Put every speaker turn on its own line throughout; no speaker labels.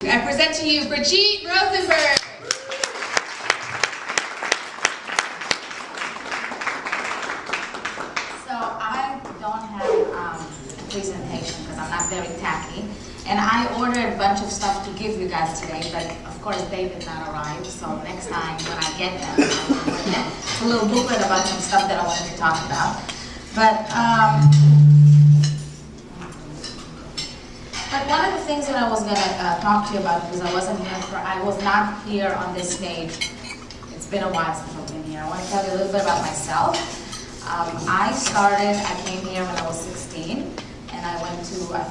I present to you Brigitte Rozenberg.
So I don't have a presentation because I'm not very tacky. And I ordered a bunch of stuff to give you guys today, but of course they did not arrive. So next time when I get them, I'll put them. It's a little booklet about some stuff that I wanted to talk about. But one of the things that I was going to talk to you about, because I was not here on this stage. It's been a while since I've been here. I want to tell you a little bit about myself. I came here when I was 16, and I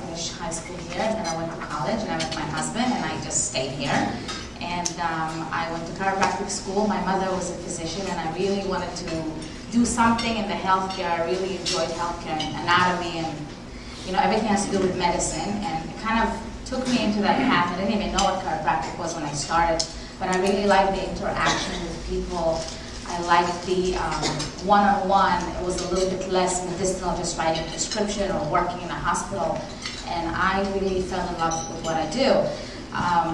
finished high school here, and then I went to college, and I met my husband, and I just stayed here. And I went to chiropractic school. My mother was a physician, and I really wanted to do something in the healthcare. I really enjoyed healthcare and anatomy, and everything has to do with medicine, and it kind of took me into that path. I didn't even know what chiropractic was when I started, but I really liked the interaction with people. I liked the one-on-one. It was a little bit less medicinal, just writing a prescription or working in a hospital, and I really fell in love with what I do.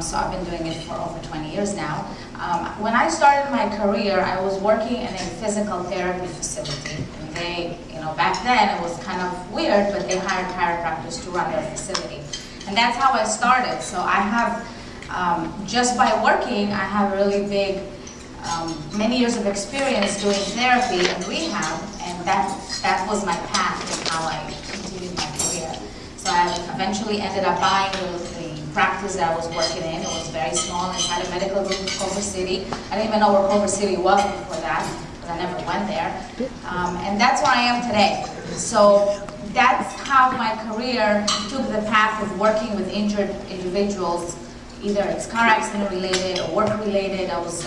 So I've been doing it for over 20 years now. When I started my career, I was working in a physical therapy facility. And they, back then it was kind of weird, but they hired chiropractors to run their facility. And that's how I started. So I have, just by working, I have really big, many years of experience doing therapy and rehab, and that was my path and how I continued my career. So I eventually ended up buying the practice that I was working in. It was very small inside a medical group in Culver City. I didn't even know where Culver City was before that, because I never went there. And that's where I am today. So that's how my career took the path of working with injured individuals. Either it's car accident related or work related. I was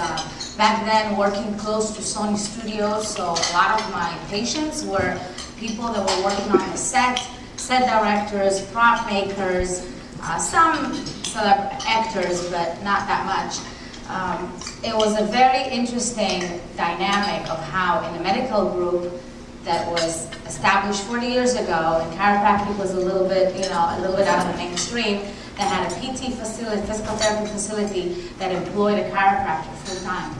back then working close to Sony Studios, so a lot of my patients were people that were working on the set directors, prop makers, some actors, but not that much. It was a very interesting dynamic of how in a medical group that was established 40 years ago, and chiropractic was a little bit out of the mainstream, that had a PT facility, physical therapy facility that employed a chiropractor full time.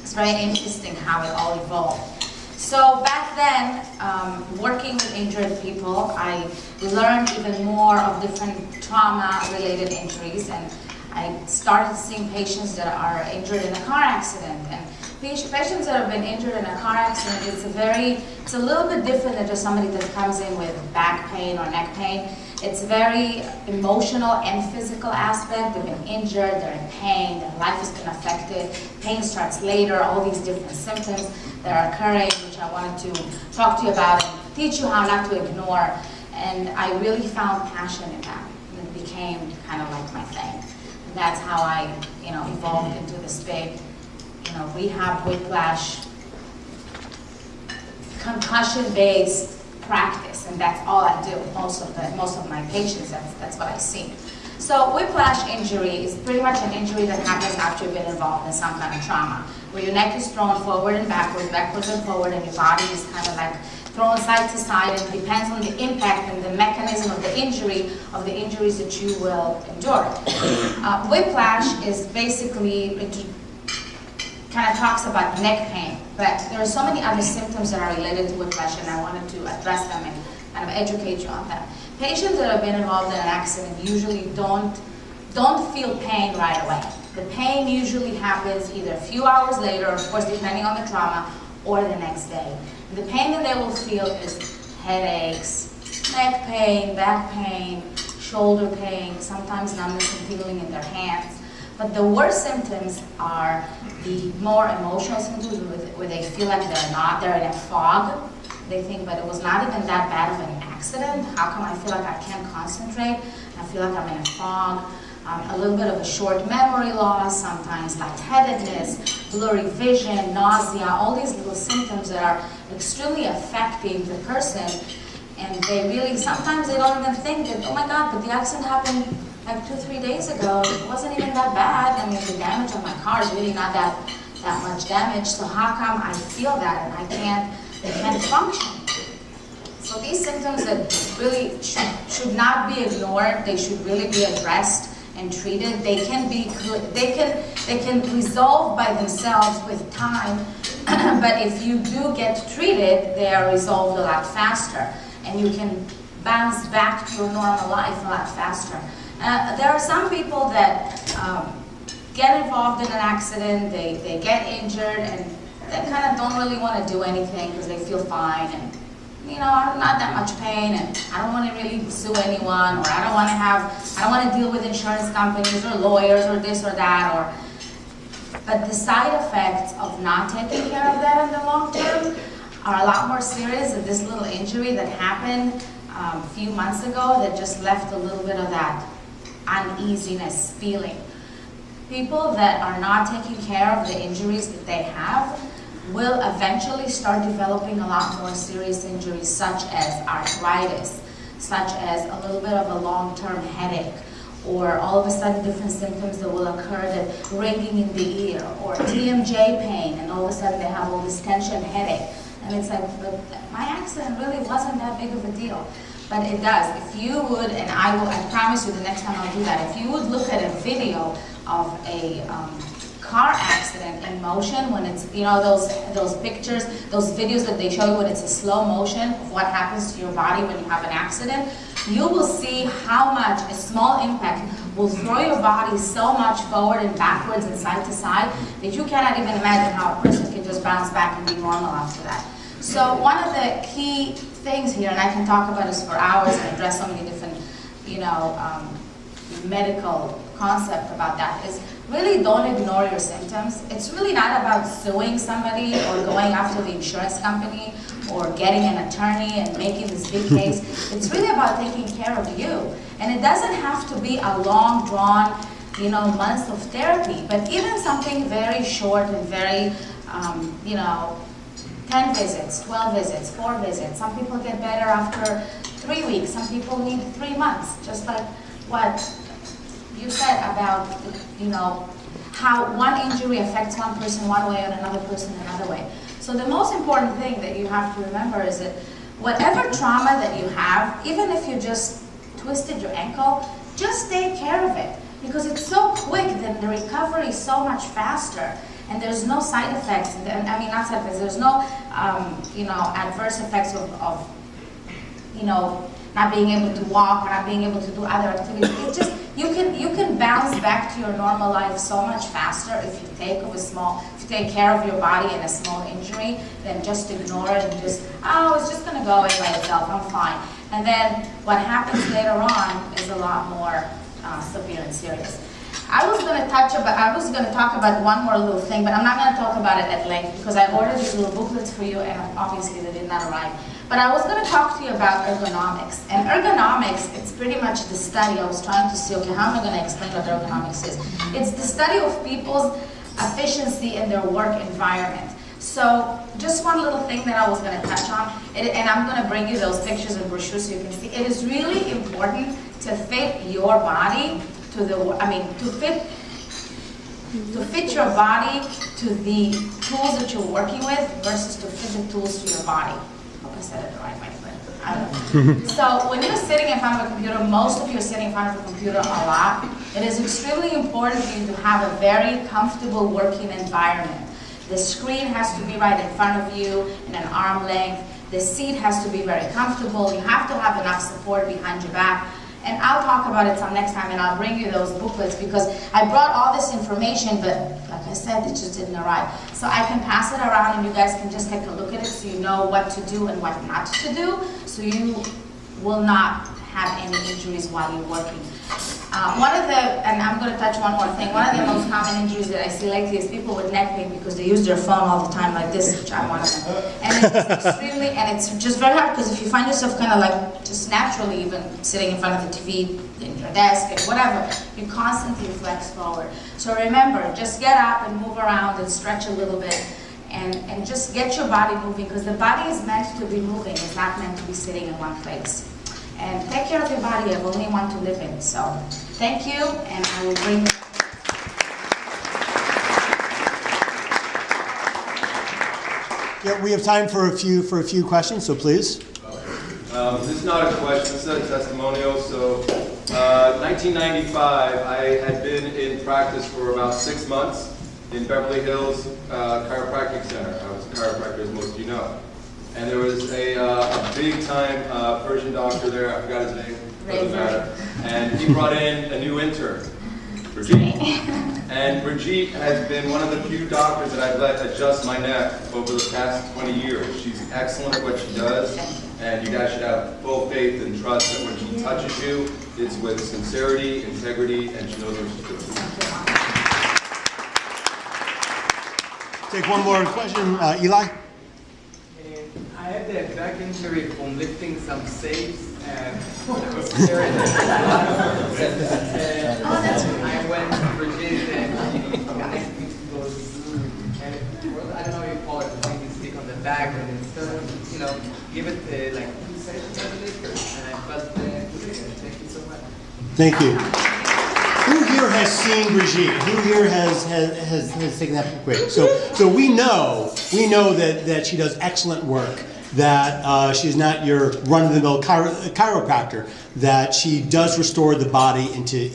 It's very interesting how it all evolved. So back then, working with injured people, I learned even more of different trauma-related injuries, and I started seeing patients that are injured in a car accident. And patients that have been injured in a car accident, it's a little bit different than just somebody that comes in with back pain or neck pain. It's a very emotional and physical aspect. They've been injured, they're in pain, their life has been affected, pain starts later, all these different symptoms that are occurring, which I wanted to talk to you about and teach you how not to ignore. And I really found passion in that. And it became kind of like my thing. And that's how I, evolved into this big, rehab, whiplash, concussion-based practice, and that's all I do. Most of my patients, that's what I see. So whiplash injury is pretty much an injury that happens after you've been involved in some kind of trauma, where your neck is thrown forward and backwards and forward, and your body is kind of like thrown side to side, and it depends on the impact and the mechanism of the injuries that you will endure. Whiplash is basically, it kind of talks about neck pain, but there are so many other symptoms that are related to whiplash, and I wanted to address them and kind of educate you on them. Patients that have been involved in an accident usually don't feel pain right away. The pain usually happens either a few hours later, of course depending on the trauma, or the next day. The pain that they will feel is headaches, neck pain, back pain, shoulder pain, sometimes numbness and tingling in their hands. But the worst symptoms are the more emotional symptoms where they feel like they're in a fog. They think, but it was not even that bad of an accident. How come I feel like I can't concentrate? I feel like I'm in a fog. A little bit of a short memory loss, sometimes lightheadedness, blurry vision, nausea, all these little symptoms that are extremely affecting the person. And they really, sometimes they don't even think that, oh my God, but the accident happened like 2-3 days ago. It wasn't even that bad. I mean, the damage on my car is really not that much damage. So how come I feel that and I can't function? So these symptoms that really should not be ignored, they should really be addressed and treated, they can be good. They can resolve by themselves with time. But if you do get treated, they are resolved a lot faster, and you can bounce back to your normal life a lot faster. There are some people that get involved in an accident, they get injured, and they kind of don't really want to do anything because they feel fine, and I'm not that much pain, and I don't want to really sue anyone, or I don't want to deal with insurance companies or lawyers or this or that, but the side effects of not taking care of that in the long term are a lot more serious than this little injury that happened a few months ago that just left a little bit of that uneasiness feeling. People that are not taking care of the injuries that they have will eventually start developing a lot more serious injuries, such as arthritis, such as a little bit of a long-term headache, or all of a sudden different symptoms that will occur, that ringing in the ear, or TMJ pain, and all of a sudden they have all this tension headache. And it's like, but my accident really wasn't that big of a deal. But it does. If you would, and I promise you the next time I'll do that, if you would look at a video of a car accident in motion, when it's, those pictures, those videos that they show you when it's a slow motion of what happens to your body when you have an accident, you will see how much a small impact will throw your body so much forward and backwards and side to side that you cannot even imagine how a person can just bounce back and be normal after that. So one of the key things here, and I can talk about this for hours and address so many different, medical concept about that, is really don't ignore your symptoms. It's really not about suing somebody or going after the insurance company or getting an attorney and making this big case. It's really about taking care of you. And it doesn't have to be a long, drawn, months of therapy, but even something very short and very, 10 visits, 12 visits, 4 visits. Some people get better after 3 weeks. Some people need 3 months, just like what you said about, how one injury affects one person one way and another person another way. So the most important thing that you have to remember is that whatever trauma that you have, even if you just twisted your ankle, just take care of it, because it's so quick that the recovery is so much faster. And there's no side effects, not side effects, there's no, adverse effects of not being able to walk or not being able to do other activities. It's just, you can bounce back to your normal life so much faster if you take care of your body in a small injury than just ignore it and just, it's just gonna go away by itself, I'm fine. And then what happens later on is a lot more severe and serious. I was going to talk about one more little thing, but I'm not going to talk about it at length because I ordered these little booklets for you, and obviously they did not arrive. But I was going to talk to you about ergonomics. And ergonomics, it's pretty much the study. I was trying to see, okay, how am I going to explain what ergonomics is? It's the study of people's efficiency in their work environment. So just one little thing that I was going to touch on, and I'm going to bring you those pictures and brochures so you can see. It is really important to fit your body to fit your body to the tools that you're working with versus to fit the tools to your body. I hope I said it the right way, but I don't know. So when you're sitting in front of a computer, most of you are sitting in front of a computer a lot, it is extremely important for you to have a very comfortable working environment. The screen has to be right in front of you in an arm length. The seat has to be very comfortable. You have to have enough support behind your back. And I'll talk about it some next time, and I'll bring you those booklets because I brought all this information, but like I said, it just didn't arrive. So I can pass it around, and you guys can just take a look at it so you know what to do and what not to do, so you will not have any injuries while you're working. And I'm going to touch one more thing, one of the most common injuries that I see lately is people with neck pain because they use their phone all the time like this, which I'm one of them. And it's just very hard because if you find yourself kind of like just naturally even sitting in front of the TV, in your desk, and whatever, you constantly flex forward. So remember, just get up and move around and stretch a little bit and just get your body moving because the body is meant to be moving, it's not meant to be sitting in one place. And take care of your body. You have only one to live in. So thank you, and I will bring you.
Yeah, we have time for a few questions, so please.
This is not a question, this is a testimonial. So 1995, I had been in practice for about 6 months in Beverly Hills Chiropractic Center. I was a chiropractor, as most of you know. And there was a big-time Persian doctor there, I forgot his name, doesn't matter. And he brought in a new intern, Brigitte. And Brigitte has been one of the few doctors that I've let adjust my neck over the past 20 years. She's excellent at what she does, and you guys should have full faith and trust that when she touches you, it's with sincerity, integrity, and she knows what she's doing.
Take one more question, Eli.
I had that back injury from lifting some safes, and I was scared. I went to Brigitte, and she guided me to go to school. And I don't know if you call it the thing you stick on the back, and instead of, give it like 2 sessions of liquor. And I felt good. Thank you so much.
Thank you. Who here has seen Brigitte? Who here has taken that break? So we know that she does excellent work. That she's not your run-of-the-mill chiropractor. That she does restore the body into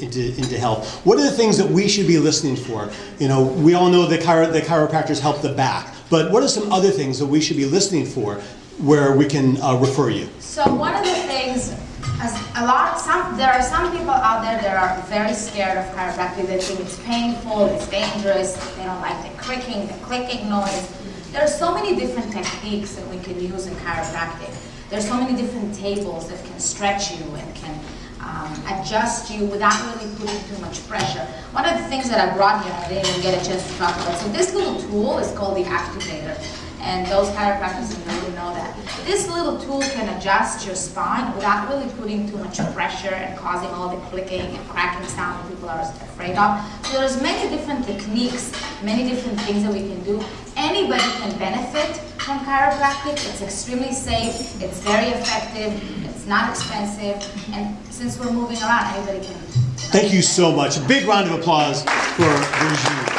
health. What are the things that we should be listening for? We all know that the chiropractors help the back, but what are some other things that we should be listening for, where we can refer you?
So one of the things, there are some people out there that are very scared of chiropractic. They think it's painful, it's dangerous, they don't like the clicking noise. There are so many different techniques that we can use in chiropractic. There's so many different tables that can stretch you and can adjust you without really putting too much pressure. One of the things that I brought here, I didn't even get a chance to talk about. So this little tool is called the activator. And those chiropractors really know that. This little tool can adjust your spine without really putting too much pressure and causing all the clicking and cracking sound that people are afraid of. So there's many different techniques, many different things that we can do. Anybody can benefit from chiropractic. It's extremely safe, it's very effective, it's not expensive, and since we're moving around, anybody can.
Thank you so much. A big round of applause for Brigitte.